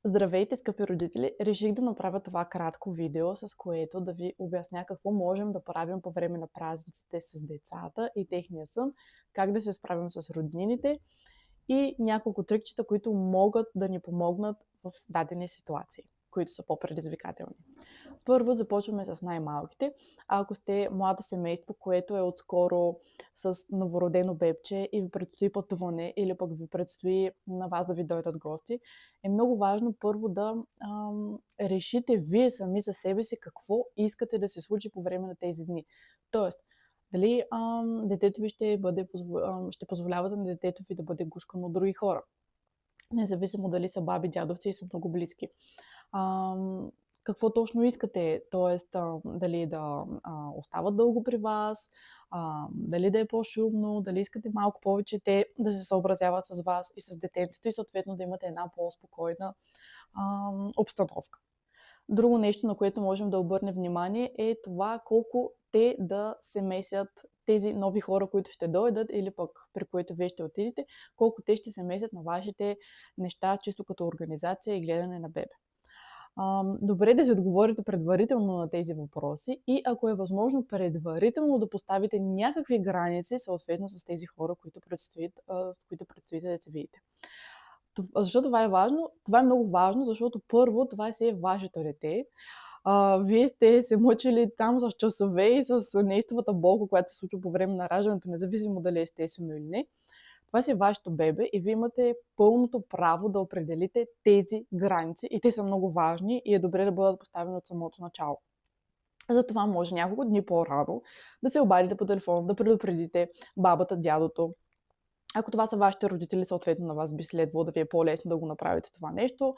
Здравейте, скъпи родители! Реших да направя това кратко видео, с което да ви обясня какво можем да правим по време на празниците с децата и техния сън, как да се справим с роднините и няколко трикчета, които могат да ни помогнат в дадени ситуации, които са по-предизвикателни. Първо започваме с най-малките. Ако сте младо семейство, което е отскоро с новородено бебче и ви предстои пътуване или пък ви предстои на вас да ви дойдат гости, е много важно първо да решите вие сами за себе си какво искате да се случи по време на тези дни. Тоест, дали детето ви ще позволявате на детето ви да бъде гушкано от други хора, независимо дали са баби, дядовци и са много близки. Какво точно искате, т.е. дали да остават дълго при вас, дали да е по-шумно, дали искате малко повече те да се съобразяват с вас и с детенцето и съответно да имате една по-спокойна обстановка. Друго нещо, на което можем да обърнем внимание, е това колко те да се месят, тези нови хора, които ще дойдат или пък при които вие ще отидете, колко те ще се месят на вашите неща, чисто като организация и гледане на бебе. Добре да си отговорите предварително на тези въпроси и ако е възможно предварително да поставите някакви граници, съответно с тези хора, с които предстоите да се видите. Защо това е важно? Това е много важно, защото първо това си е вашето дете. Вие сте се мъчили там с часове и с неистовата болка, която се случва по време на раждането, независимо дали е естествено или не. Това си е вашето бебе и вие имате пълното право да определите тези граници и те са много важни и е добре да бъдат поставени от самото начало. Затова може няколко дни по-рано да се обадите по телефона, да предупредите бабата, дядото. Ако това са вашите родители, съответно на вас би следвало да ви е по-лесно да го направите това нещо,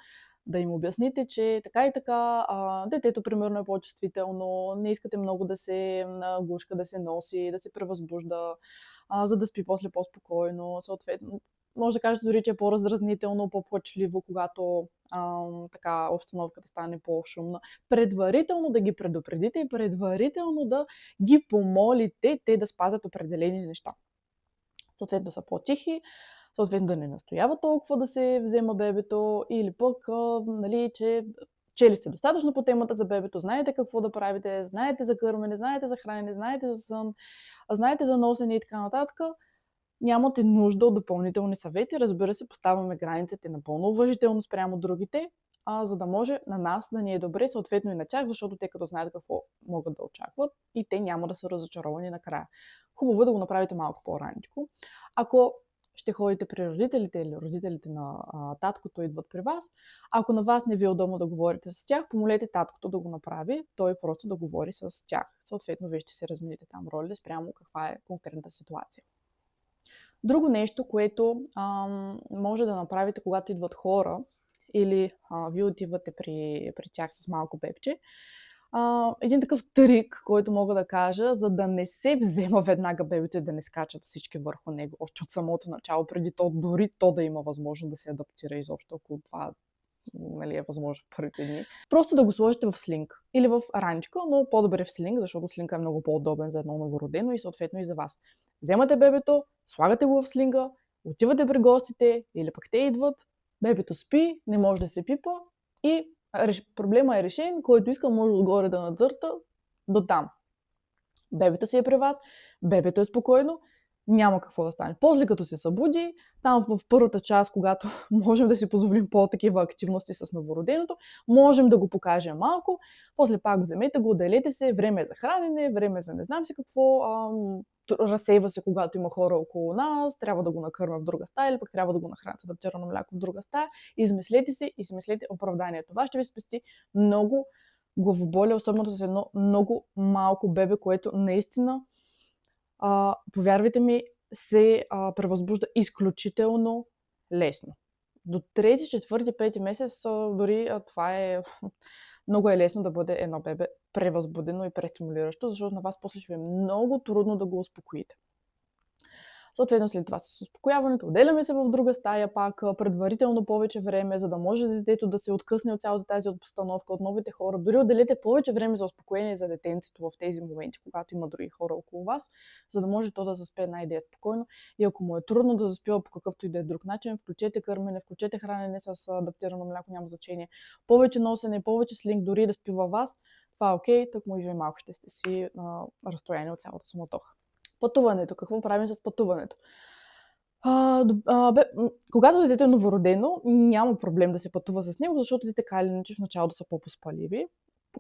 да им обясните, че така и така, детето примерно е по-чувствително, не искате много да се гушка, да се носи, да се превъзбужда, за да спи после по-спокойно. Съответно, може да кажете дори, че е по-раздразнително, по-плачливо, когато така обстановката стане по-шумна. Предварително да ги предупредите и предварително да ги помолите те да спазят определени неща. Съответно са по-тихи, съответно да не настоява толкова да се взема бебето или пък, че чели сте достатъчно по темата за бебето, знаете какво да правите, знаете за кърмене, знаете за хранене, знаете за сън, знаете за носене и така нататък. Нямате нужда от допълнителни съвети. Разбира се, поставяме границите напълно уважително спрямо другите, за да може на нас да ни е добре, съответно и на тях, защото те като знаят какво могат да очакват и те няма да са разочаровани накрая. Хубаво е да го направите малко по-раничко. Ако ще ходите при родителите или родителите на таткото идват при вас, ако на вас не ви е удобно да говорите с тях, помолете таткото да го направи, той просто да говори с тях. Съответно, вие ще се размените там роли спрямо каква е конкретната ситуация. Друго нещо, което може да направите, когато идват хора или вие отивате при тях с малко бебче, един такъв трик, който мога да кажа, за да не се взема веднага бебето и да не скачат всички върху него, още от самото начало, преди дори то да има възможност да се адаптира изобщо, ако това е възможно в първите дни. Просто да го сложите в слинг или в раничка, но по-добре в слинг, защото слинга е много по-удобен за едно новородено и съответно и за вас. Вземате бебето, слагате го в слинга, отивате при гостите или пък те идват, бебето спи, не може да се пипа и проблема е решен, който иска може отгоре да надзърта до там. Бебето си е при вас, бебето е спокойно, няма какво да стане. После като се събуди, там в първата част, когато можем да си позволим по-такива активности с новороденото, можем да го покажем малко, после пак го вземете, го отделете се, време е за хранене, време е за не знам си какво, разсейва се, когато има хора около нас, трябва да го накърмя в друга стая или пък трябва да го нахраня с адаптирано мляко в друга стая. Измислете се и смислете оправдание. Това ще ви спести много главоболие, особено с едно много малко бебе, което наистина, повярвайте ми, се превъзбужда изключително лесно. До 3, 4, 5 месец дори това е много е лесно да бъде едно бебе превъзбудено и престимулиращо, защото на вас после ще ви е много трудно да го успокоите. Съответно след това с успокояването, отделяме се в друга стая пак, предварително повече време, за да може детето да се откъсне от цялата тази обстановка, от новите хора. Дори отделете повече време за успокоение за детенцето в тези моменти, когато има други хора около вас, за да може то да заспее една идея спокойно. И ако му е трудно да заспива по какъвто и да е друг начин, включете кърмене, включете хранене с адаптирано мляко, няма значение. Повече носене, повече слинг, дори да спи във вас, това е окей, так му и вие малко ще сте си разстояние от цялата суматоха. Пътуването. Какво правим с пътуването? Когато детето е новородено, няма проблем да се пътува с него, защото те така или иначе в началото са по-поспаливи.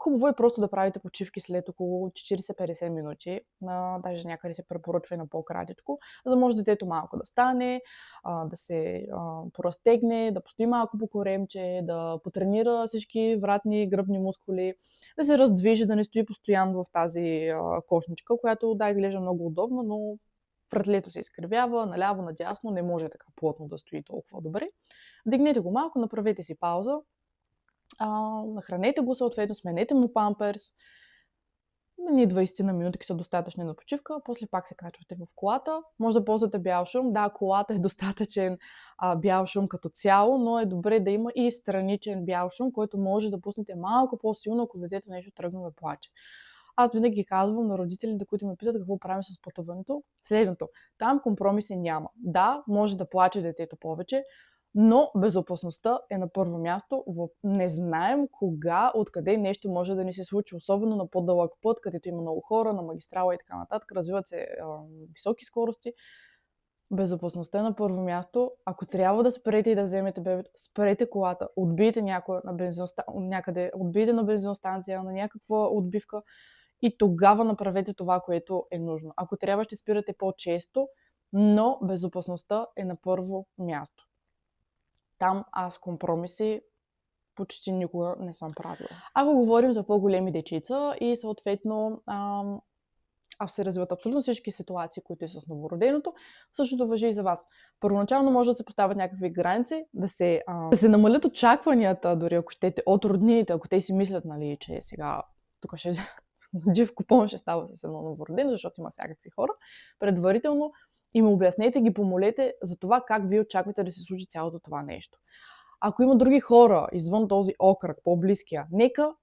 Хубаво е просто да правите почивки след около 40-50 минути, даже някъде се препоръчва и на по-кратичко, за да може детето малко да стане, да се поразтегне, да постои малко по коремче, да потренира всички вратни и гръбни мускули, да се раздвижи, да не стои постоянно в тази кошничка, която изглежда много удобно, но вратлето се изкривява, наляво, надясно, не може така плътно да стои толкова добре. Дигнете го малко, направете си пауза, нахранете го съответно, сменете му памперс. Ние 20 на минутки са достатъчни на почивка, после пак се качвате в колата. Може да ползвате бял шум. Да, колата е достатъчен бял шум като цяло, но е добре да има и страничен бял шум, който може да пуснете малко по-силно, ако детето нещо тръгне да плаче. Аз винаги казвам на родителите, които ме питат какво правим с пътуването, следното. Там компромиси няма. Да, може да плаче детето повече, но безопасността е на първо място. Не знаем кога, откъде нещо може да ни се случи, особено на по-дълъг път, където има много хора, на магистрала и така нататък, развиват се високи скорости. Безопасността е на първо място. Ако трябва да спрете и да вземете бебето, спрете колата, отбийте някъде, отбийте на бензиностанция, на някаква отбивка и тогава направете това, което е нужно. Ако трябва, ще спирате по-често, но безопасността е на първо място. Там аз компромиси почти никога не съм правила. Ако говорим за по-големи дечица и съответно се развиват абсолютно всички ситуации, които е с новороденото, същото важи и за вас. Първоначално може да се поставят някакви граници, да се намалят очакванията, дори ако щете, от роднините, ако те си мислят, нали, че сега тук ще жив купон ще става с едно новородено, защото има всякакви хора. Предварително им обяснете, ги помолете за това как вие очаквате да се случи цялото това нещо. Ако има други хора извън този окръг, по-близкия, нека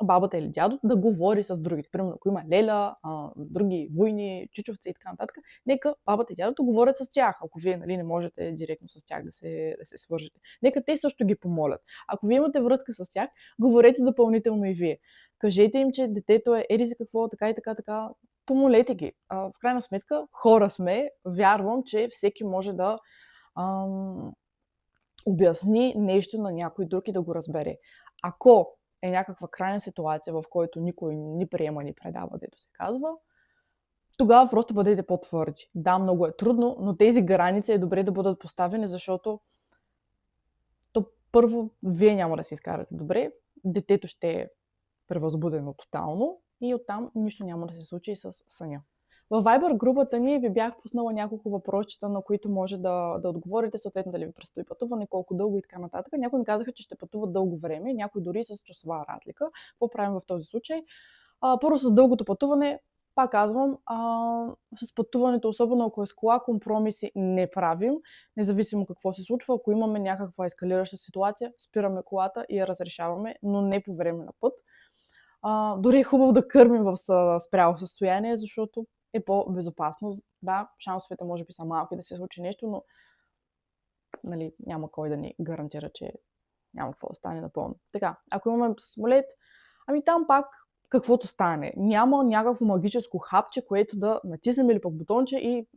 бабата или дядото да говори с другите. Примерно, ако има леля, други войни, чичовци и така нататък, нека бабата и дядото говорят с тях, ако вие не можете директно с тях да се свържете. Нека те също ги помолят. Ако вие имате връзка с тях, говорете допълнително и вие. Кажете им, че детето е еди за какво, така и така. Помолете ги. В крайна сметка, хора сме, вярвам, че всеки може да обясни нещо на някой друг и да го разбере. Ако е някаква крайна ситуация, в която никой ни приема, ни предава, дето се казва, тогава просто бъдете по-твърди. Да, много е трудно, но тези граници е добре да бъдат поставени, защото първо, вие няма да се изкарате добре, детето ще е превъзбудено тотално и оттам нищо няма да се случи с съня. Във Viber групата ни ви бях пуснала няколко въпросчета, на които може да отговорите, съответно дали ви предстои пътуване, колко дълго и така нататък. Някои ми казаха, че ще пътуват дълго време, някои дори с часова разлика. Какво правим в този случай? Първо с дългото пътуване, пак казвам, с пътуването, особено ако е с кола, компромиси не правим, независимо какво се случва. Ако имаме някаква ескалираща ситуация, спираме колата и я разрешаваме, но не по време на път. Дори е хубаво да кърмим в спряло състояние, защото е по-безопасно. Да, шансовете може би са малки да се случи нещо, но няма кой да ни гарантира, че няма какво да стане напълно. Така, ако имаме самолет, там пак каквото стане. Няма някакво магическо хапче, което да натиснем или пък бутонче и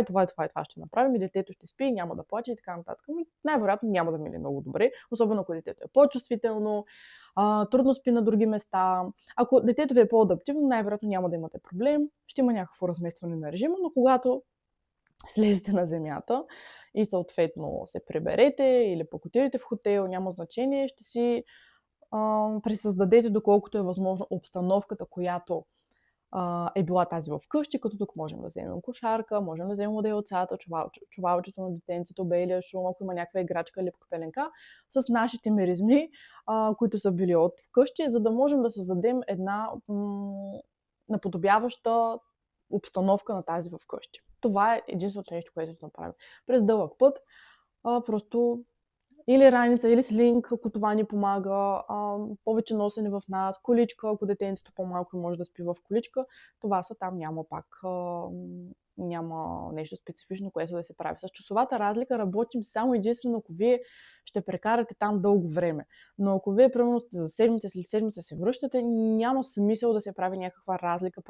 това ще направим и детето ще спи, няма да плаче и така нататък. Най-вероятно няма да мине много добре, особено ако детето е по-чувствително, трудно спи на други места. Ако детето ви е по-адаптивно, най-вероятно няма да имате проблем, ще има някакво разместване на режима, но когато слезете на земята и съответно се приберете или пък отидете в хотел, няма значение, ще си пресъздадете доколкото е възможно обстановката, която е била тази вкъщи, като тук можем да вземем кошарка, можем да вземем отделцата, чувалчето на детенцето, белия шум, ако има някаква играчка или пеленка, с нашите миризми, които са били от вкъщи, за да можем да създадем една наподобяваща обстановка на тази вкъщи. Това е единственото нещо, което да направим. През дълъг път, просто или раница, или слинг, ако това ни помага, повече носене в нас, количка, ако детенцето по-малко може да спи в количка, това са там, няма пак, няма нещо специфично, което да се прави. С часовата разлика работим само единствено, ако вие ще прекарате там дълго време. Но ако вие, примерно, сте за седмица, след седмица се връщате, няма смисъл да се прави някаква разлика,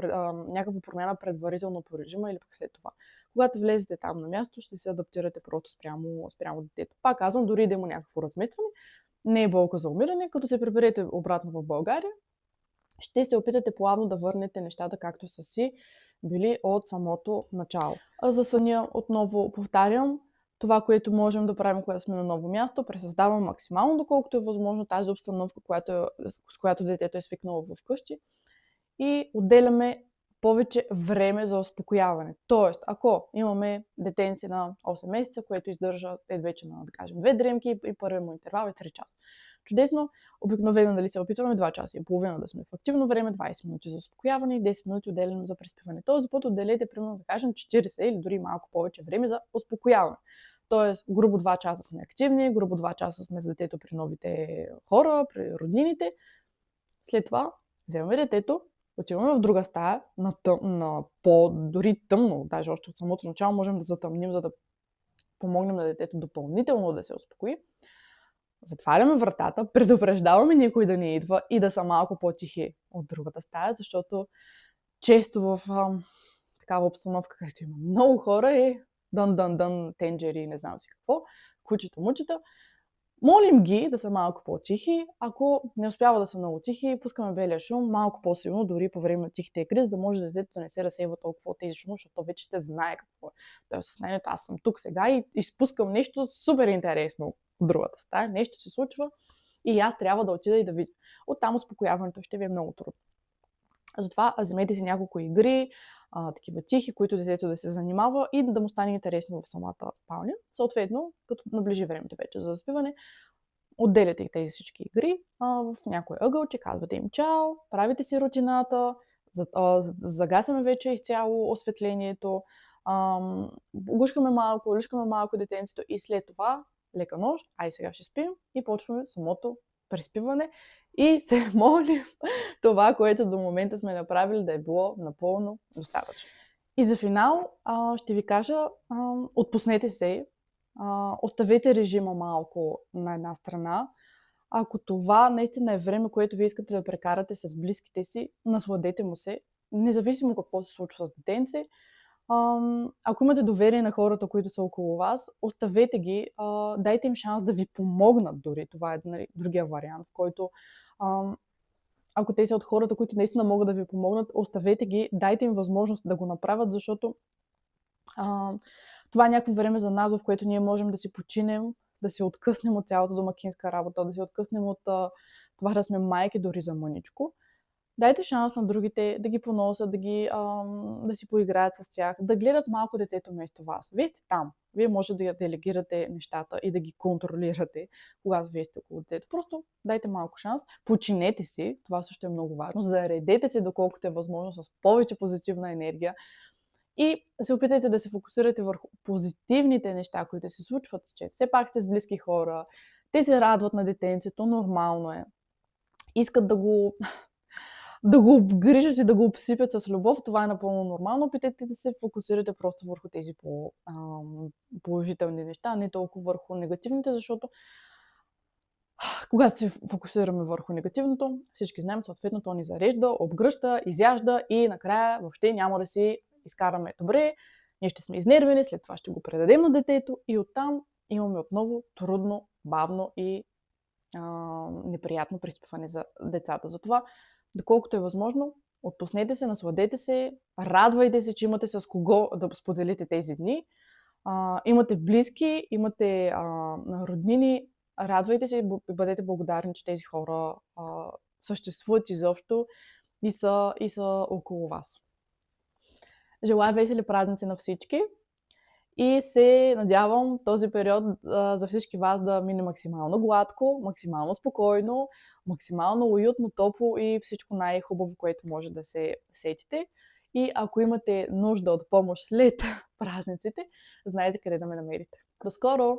някаква промяна предварително по режима или пък след това. Когато влезете там на място, ще се адаптирате просто спрямо детето. Пак казвам, дори да има някакво разместване, не е болка за умиране, като се приберете обратно в България, ще се опитате плавно да върнете нещата както са си били от самото начало. За съня отново повтарям, това, което можем да правим, когато сме на ново място, пресъздаваме максимално, доколкото е възможно тази обстановка, с която детето е свикнало вкъщи, и отделяме повече време за успокояване. Тоест, ако имаме детенци на 8 месеца, което издържа вече на, да кажем, 2 дремки и първият му интервал е 3 часа. Чудесно, обикновено дали се опитваме 2 часа и половина да сме в активно време, 20 минути за успокояване и 10 минути отделено за преспиване. Този път отделете, примерно, да кажем, 40 или дори малко повече време за успокояване. Тоест, грубо 2 часа сме активни, грубо 2 часа сме с детето при новите хора, при роднините. След това вземаме детето, отиваме в друга стая, на по-дори тъмно, даже още от самото начало можем да затъмним, за да помогнем на детето допълнително да се успокои. Затваряме вратата, предупреждаваме никой да не идва и да са малко по-тихи от другата стая, защото често в такава обстановка, където има много хора, е дън, тенджери, не знам си какво, кучето, мучета. Молим ги да са малко по-тихи. Ако не успява да са много тихи, пускаме белия шум малко по-силно, дори по време на тихите игри, за да може детето да не се разсейва толкова от тези шум, защото вече ще знае какво е. Тоест, съзнанието, аз съм тук сега и изпускам нещо супер интересно от другата стая. Нещо се случва и аз трябва да отида и да видя. Оттам успокояването ще ви е много трудно. Затова вземете си няколко игри, такива тихи, които детето да се занимава и да му стане интересно в самата спалня. Съответно, като наближи времето вече за заспиване, отделяте тези всички игри в някой ъгъл, че казвате им чао, правите си рутината, загасяме вече изцяло осветлението, лъшкаме малко детенцето и след това лека нощ, сега ще спим и почваме самото преспиване и се молим това, което до момента сме направили, да е било напълно достатъчно. И за финал ще ви кажа, отпуснете се, оставете режима малко на една страна. Ако това наистина е време, което вие искате да прекарате с близките си, насладете му се, независимо какво се случва с детенце. Ако имате доверие на хората, които са около вас, оставете ги, дайте им шанс да ви помогнат дори. Това е другия вариант, в който ако те са от хората, които наистина могат да ви помогнат, оставете ги, дайте им възможност да го направят, защото това е някакво време за нас, в което ние можем да си починем, да се откъснем от цялата домакинска работа, да се откъснем от това да сме майки дори за мъничко. Дайте шанс на другите да ги поносят, да си поиграят с тях, да гледат малко детето вместо вас. Вие сте там. Вие можете да делегирате нещата и да ги контролирате, когато вие сте около детето. Просто дайте малко шанс, починете си, това също е много важно, заредете се доколкото е възможно с повече позитивна енергия и се опитайте да се фокусирате върху позитивните неща, които се случват, че все пак сте с близки хора, те се радват на детенцето, нормално е. Искат да го обгрижат и да го обсипят с любов, това е напълно нормално. Опитайте да се фокусирате просто върху тези положителни неща, не толкова върху негативните, защото когато се фокусираме върху негативното, всички знаем, съответно то ни зарежда, обгръща, изяжда и накрая въобще няма да си изкараме добре, ние ще сме изнервени, след това ще го предадем на детето и оттам имаме отново трудно, бавно и неприятно преспиване за децата. Затова, доколкото е възможно, отпуснете се, насладете се, радвайте се, че имате с кого да споделите тези дни. Имате близки, имате роднини, радвайте се и бъдете благодарни, че тези хора съществуват изобщо и са около вас. Желая весели празници на всички и се надявам този период за всички вас да мине максимално гладко, максимално спокойно, максимално уютно, топло и всичко най-хубаво, което може да се сетите. и ако имате нужда от помощ след празниците, знаете къде да ме намерите. До скоро!